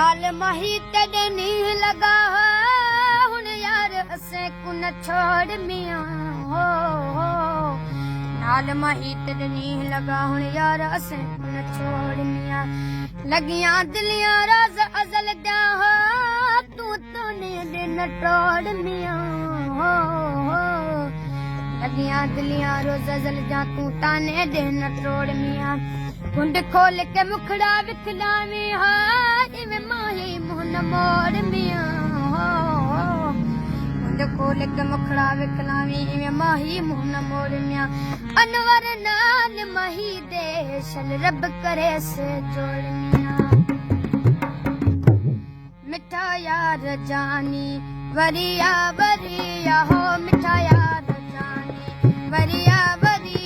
नाल माही तेरे नीह लगा हुन यार असें को न छोड़ मियां हो नाल माही तेरे नीह लगा हुन यार असें को न छोड़ मियां लगियां दिलियां राज अजल दा हो तू तो ने दिन तोड़ मियां हो लगियां दिलियां रोज अजल दा तू ताने दिन तोड़ मियां कुंड खोल के मुखड़ा विखलावी हा इवे माही मुंह न मोड़ मियां कुंड खोल के मुखड़ा विखलावी इवे माही मुंह न मोड़ मियां अनवर नाल माही दे शन रब करे से जोड़ मियां मिठा यार जानी वरिया वरिया हो मिठा यार जानी वरिया वरिया